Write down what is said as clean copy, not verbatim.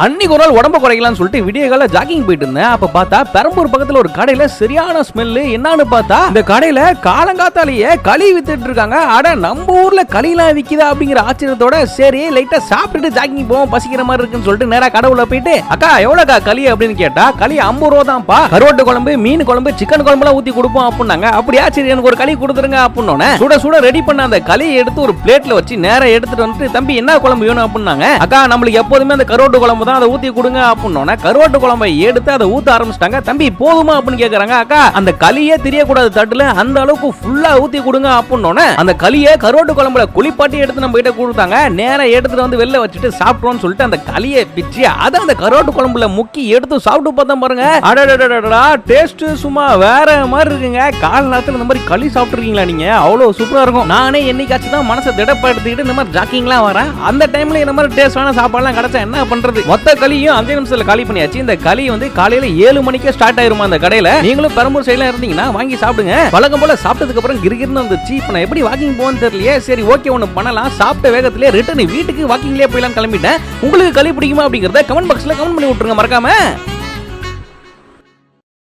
அன்னைக்கு ஒரு நாள் உடம்பு குறைக்கலாம்னு சொல்லிட்டு விடிய கால ஜாக்கிங் போயிட்டு இருந்தேன். அப்ப பார்த்தா பெரம்பூர் பக்கத்துல ஒரு கடையில சரியான ஸ்மெல். என்னன்னு பார்த்தா இந்த கடையில காலங்காத்தாலேயே களி வித்துட்டு இருக்காங்க. அட நம்ம ஊர்ல களிலாம் விக்குதா அப்படிங்கிற ஆச்சரியத்தோட சரி லைட்டா சாப்பிட்டுட்டு ஜாக்கிங் போவோம், பசிக்கிற மாதிரி இருக்குன்னு சொல்லிட்டு நேரா கடவுள போயிட்டு அக்கா எவ்வளவுக்கா களி அப்படின்னு கேட்டா களி 50 ரூபா தான்ப்பா, கருவாட்டு குழம்பு மீன் குழம்பு சிக்கன் குழம்புலாம் ஊத்தி கொடுப்போம் அப்படின்னாங்க. அப்படியா சரி எனக்கு ஒரு களி கொடுத்துருங்க அப்படின்னோட சுட சுட ரெடி பண்ண அந்த களியை எடுத்து ஒரு பிளேட்ல வச்சு நேரா எடுத்துட்டு வந்துட்டு தம்பி என்ன குழம்பு வேணும் அப்படின்னாங்க. அக்கா நம்மளுக்கு எப்போதுமே அந்த கருவாட்டு குழம்பு தான், அதை ஊத்தி கொடுங்க அப்படின்னோட கருவாட்டு குழம்பை எடுத்து அதை ஊத்த ஆரம்பிச்சிட்டாங்க. தம்பி போதுமா அப்படின்னு கேக்குறாங்க. அக்கா அந்த களியே தெரியக்கூடாது தட்டுல அந்த அளவுக்கு ஃபுல்லா ஊத்தி கொடுங்க அப்படின்னோட அந்த களியை கருவாட்டு குழம்புல குளிப்பாட்டி எடுத்து நம்ம கிட்ட கொடுத்தாங்க. நேரா எடுத்துட்டு வந்து வெளில வச்சுட்டு சாப்பிட்டோம்னு சொல்லிட்டு அந்த களியை பிச்சு அதை அந்த கருவாட்டு குழம்புல முக்கி எடுத்து சாப்பிட்டு பார்த்தா பாருங்க, அடடடடடா டேஸ்ட் சும்மா வேற மாதிரி இருக்குங்க. கால நேரத்துல இந்த மாதிரி களி சாப்பிட்டுருக்கீங்களா நீங்க? அவ்வளவு சூப்பரா இருக்கும். நானே என்னைக்காச்சும் தான் மனசை திடப்படுத்திக்கிட்டு இந்த மாதிரி ஜாக்கிங்லாம் வரேன். அந்த டைம்ல இந்த மாதிரி டேஸ்டான சாப்பாடுலாம் கிடைச்சா என்ன பண்றது? மொத்த களியும் 5 நிமிஷத்துல காலி பண்ணியாச்சு. இந்த களி வந்து காலையில 7 மணிக்கே ஸ்டார்ட் ஆயிருமா அந்த கடையில. நீங்களும் பெரம்பூர் சைடுல இருந்தீங்கன்னா வாங்கி சாப்பிடுங்க. வழக்கம் போல சாப்பிட்டதுக்கு அப்புறம் கிரிகிர்னு வந்துச்சு. இப்ப நான் எப்படி வாக்கிங் போன்னு தெரியலையே. சரி ஓகே ஒன்னு பண்ணலாம். சாப்பிட்ட வேகத்திலே ரிட்டர்ன் வீட்டுக்கு வாக்கிங்லயே போயிலாம் கிளம்பிட்டேன். உங்களுக்கு களி பிடிக்குமா அப்படிங்கறத கமெண்ட் பாக்ஸ்ல கமெண்ட் பண்ணி விட்டுருங்க மறக்காம.